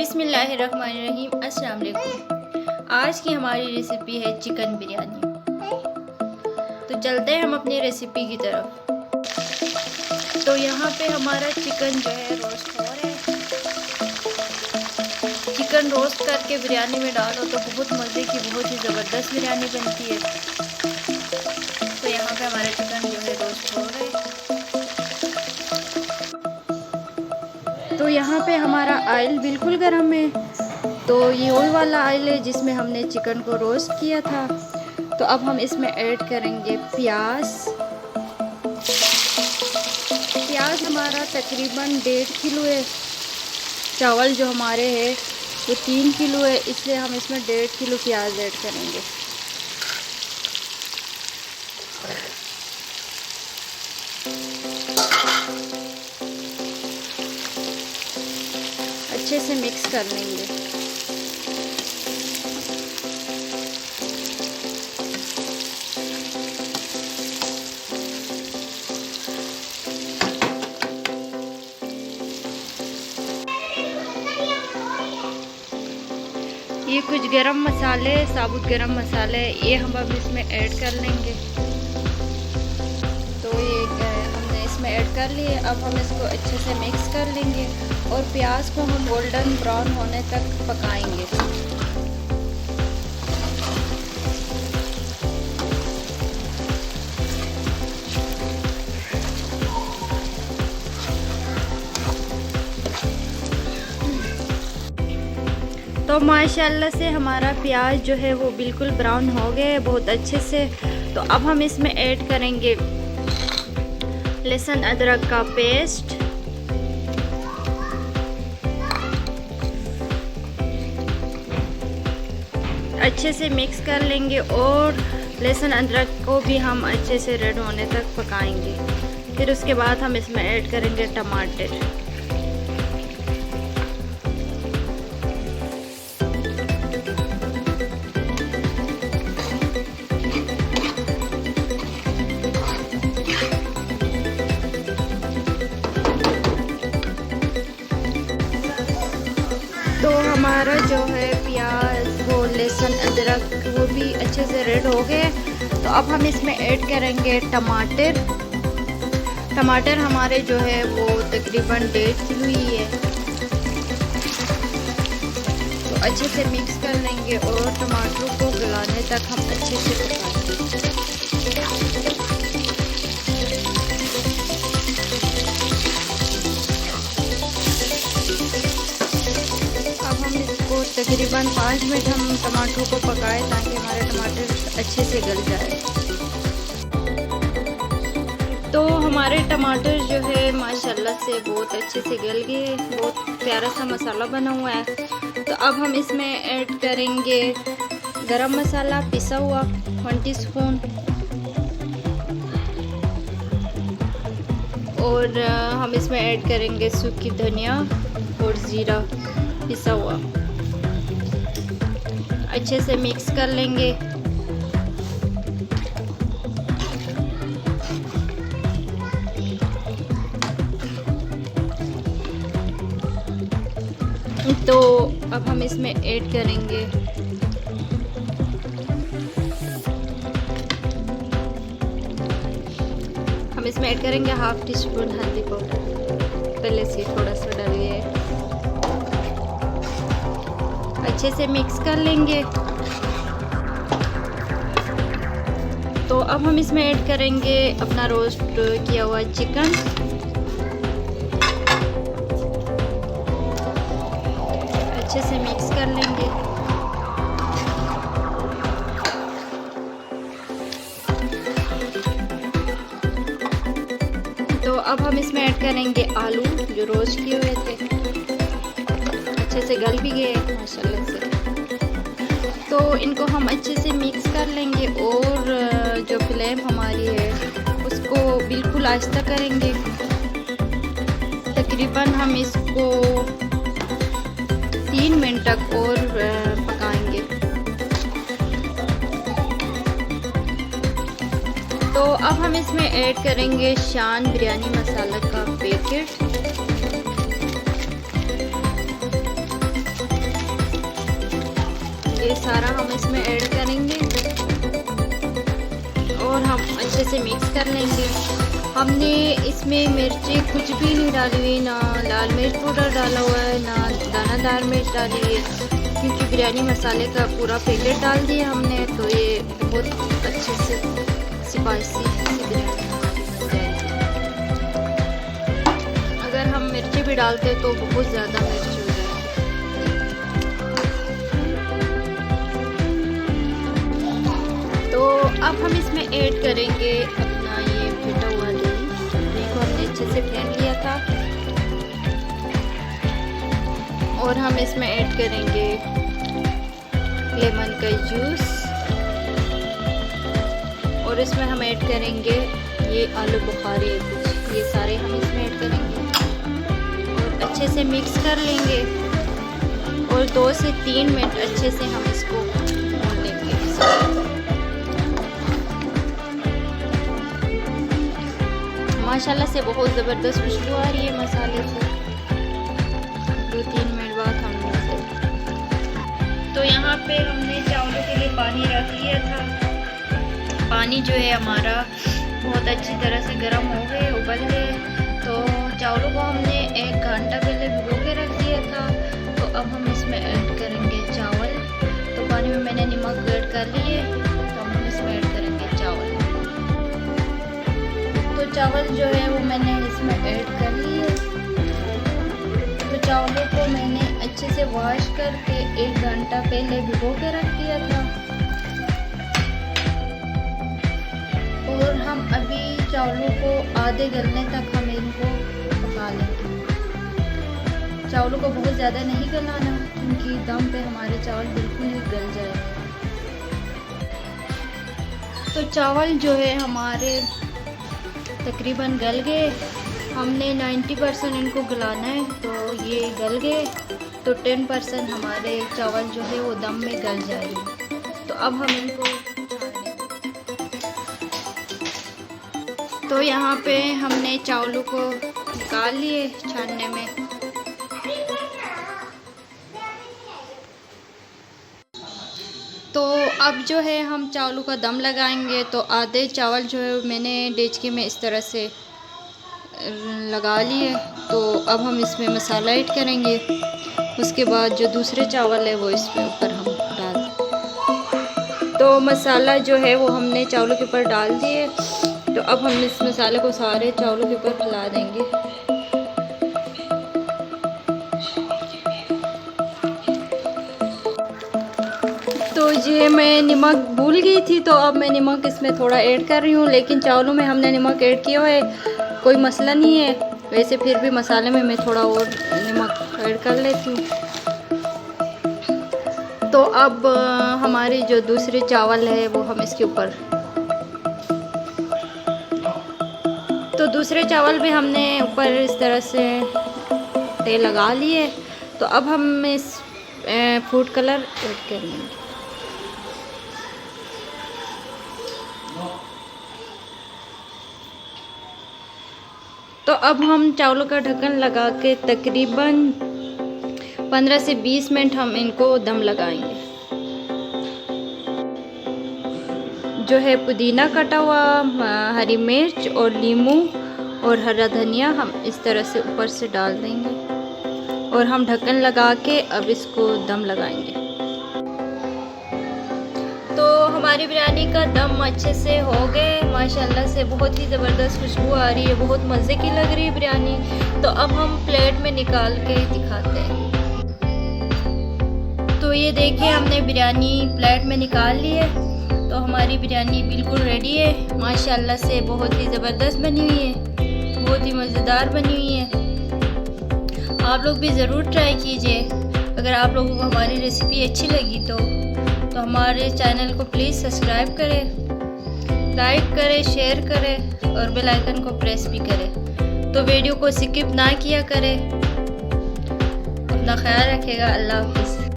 बिस्मिल्लाहिर्रहमानिर्रहीम। अस्सलाम वालेकुम। आज की हमारी रेसिपी है चिकन बिरयानी। तो चलते हैं हम अपनी रेसिपी की तरफ। तो यहाँ पे हमारा चिकन जो है रोस्ट हो रहा है। चिकन रोस्ट करके बिरयानी में डालो तो बहुत मज़े की, बहुत ही ज़बरदस्त बिरयानी बनती है। तो यहाँ पे हमारा चिकन जो है रोस्ट हो रहा है। तो यहाँ पे हमारा ऑयल बिल्कुल गर्म है। तो ये वही वाला ऑयल है जिसमें हमने चिकन को रोस्ट किया था। तो अब हम इसमें ऐड करेंगे प्याज। प्याज हमारा तकरीबन 1.5 किलो है। चावल जो हमारे हैं वो 3 किलो है, इसलिए हम इसमें 1.5 किलो प्याज ऐड करेंगे। अच्छे से मिक्स कर लेंगे। ये कुछ गरम मसाले, साबुत गरम मसाले, ये हम अब इसमें ऐड कर लेंगे। तो ये हमने इसमें ऐड कर लिए। अब हम इसको अच्छे से मिक्स कर लेंगे और प्याज को हम गोल्डन ब्राउन होने तक पकाएंगे। तो माशाल्लाह से हमारा प्याज जो है वो बिल्कुल ब्राउन हो गए है बहुत अच्छे से। तो अब हम इसमें ऐड करेंगे लहसुन अदरक का पेस्ट, अच्छे से मिक्स कर लेंगे और लहसुन अदरक को भी हम अच्छे से रेड होने तक पकाएंगे। फिर उसके बाद हम इसमें ऐड करेंगे टमाटर। तो हमारा जो है प्याज वो लहसुन अदरक वो भी अच्छे से रेड हो गए। तो अब हम इसमें ऐड करेंगे टमाटर। टमाटर हमारे जो है वो तकरीबन 1.5 किलो ही है। तो अच्छे से मिक्स कर लेंगे और टमाटर को गलाने तक हम अच्छे से पकाएंगे। तकरीबन 5 मिनट हम टमाटर को पकाएं ताकि हमारे टमाटर अच्छे से गल जाए। तो हमारे टमाटर जो है माशाल्लाह से बहुत अच्छे से गल गए, बहुत प्यारा सा मसाला बना हुआ है। तो अब हम इसमें ऐड करेंगे गरम मसाला पिसा हुआ 1 टीस्पून और हम इसमें ऐड करेंगे सूखी धनिया और ज़ीरा पिसा हुआ। अच्छे से मिक्स कर लेंगे। तो अब हम इसमें ऐड करेंगे ½ टीस्पून हल्दी पाउडर। पहले से थोड़ा सा डालिए, अच्छे से मिक्स कर लेंगे। तो अब हम इसमें ऐड करेंगे अपना रोस्ट किया हुआ चिकन। अच्छे से मिक्स कर लेंगे। तो अब हम इसमें ऐड करेंगे आलू जो रोस्ट किए हुए थे, अच्छे से गल भी गए माशाल्लाह से। तो इनको हम अच्छे से मिक्स कर लेंगे और जो फ्लेम हमारी है उसको बिल्कुल आहिस्ता करेंगे। तकरीबन हम इसको 3 मिनट तक और पकाएंगे। तो अब हम इसमें ऐड करेंगे शान बिरयानी मसाला का पैकेट। ये सारा हम इसमें ऐड करेंगे और हम अच्छे से मिक्स कर लेंगे। हमने इसमें मिर्ची कुछ भी नहीं डाली हुई, ना लाल मिर्च पाउडर डाला हुआ है, ना दानादार मिर्च डाली हुई है, क्योंकि बिरयानी मसाले का पूरा पैकेट डाल दिया हमने, तो ये बहुत अच्छे से स्पाइसी बिरयानी हो जाएगी। अगर हम मिर्ची भी डालते तो बहुत ज़्यादा मिर्च हो जाएगी। तो अब हम इसमें ऐड करेंगे अपना ये फेटा हुआ दही। दही को हमने अच्छे से फेंट लिया था और हम इसमें ऐड करेंगे लेमन का जूस और इसमें हम ऐड करेंगे ये आलू बुखारी कुछ, ये सारे हम इसमें ऐड करेंगे और अच्छे से मिक्स कर लेंगे और 2 से 3 मिनट अच्छे से हम इसको भून लेंगे। माशाल्लाह से बहुत ज़बरदस्त खुशबू आ रही है मसाले से। 2-3 मिनट बाद हमने इसे, तो यहाँ पे हमने चावलों के लिए पानी रख लिया था। पानी जो है हमारा बहुत अच्छी तरह से गर्म हो गए, उबल गए। तो चावलों को हमने 1 घंटा पहले भिगो के रख दिया था। तो अब हम इसमें ऐड करेंगे चावल। तो पानी में मैंने नमक ऐड कर लिए, तो हम इसमें ऐड करेंगे चावल। तो चावल जो है वो मैंने इसमें ऐड कर लिए। तो चावलों को मैंने अच्छे से वॉश करके 1 घंटा पहले भिगो के रख दिया था और हम अभी चावलों को आधे गलने तक हम इनको पका लेंगे। चावलों को बहुत ज़्यादा नहीं गलाना, क्योंकि दम पे हमारे चावल बिल्कुल ही गल जाएंगे। तो चावल जो है हमारे तकरीबन गल गए। हमने 90% इनको गलाना है, तो ये गल गए। तो 10% हमारे चावल जो है वो दम में गल जाएंगे। तो अब हम इनको, तो यहाँ पे हमने चावलों को निकाल लिए छानने में। तो अब जो है हम चावलों का दम लगाएंगे। तो आधे चावल जो है मैंने डेचकी में इस तरह से लगा लिए। तो अब हम इसमें मसाला ऐड करेंगे। उसके बाद जो दूसरे चावल है वो इसमें ऊपर हम डाल, तो मसाला जो है वो हमने चावलों के ऊपर डाल दिए। तो अब हम इस मसाले को सारे चावलों के ऊपर फैला देंगे। तो ये मैं नमक भूल गई थी, तो अब मैं नमक इसमें थोड़ा ऐड कर रही हूँ। लेकिन चावलों में हमने नमक ऐड किया है, कोई मसला नहीं है। वैसे फिर भी मसाले में मैं थोड़ा और नमक ऐड कर लेती हूँ। तो अब हमारे जो दूसरे चावल है वो हम इसके ऊपर, तो दूसरे चावल भी हमने ऊपर इस तरह से तेल लगा लिए। तो अब हम इस फूड कलर ऐड करेंगे। तो अब हम चावलों का ढक्कन लगा के तकरीबन 15 से 20 मिनट हम इनको दम लगाएंगे। जो है पुदीना कटा हुआ, हरी मिर्च और नींबू और हरा धनिया हम इस तरह से ऊपर से डाल देंगे और हम ढक्कन लगा के अब इसको दम लगाएंगे। तो हमारी बिरयानी का दम अच्छे से हो गए। माशाल्लाह से बहुत ही ज़बरदस्त खुशबू आ रही है, बहुत मज़े की लग रही है बिरयानी। तो अब हम प्लेट में निकाल के दिखाते हैं। तो ये देखिए हमने बिरयानी प्लेट में निकाल ली है। तो हमारी बिरयानी बिल्कुल रेडी है। माशाल्लाह से बहुत ही ज़बरदस्त बनी हुई है, बहुत ही मज़ेदार बनी हुई है। आप लोग भी ज़रूर ट्राई कीजिए। अगर आप लोगों को हमारी रेसिपी अच्छी लगी तो हमारे चैनल को प्लीज़ सब्सक्राइब करें, लाइक करें, शेयर करें और बेल आइकन को प्रेस भी करें। तो वीडियो को स्किप ना किया करें। अपना ख्याल रखिएगा। अल्लाह हाफ़िज़।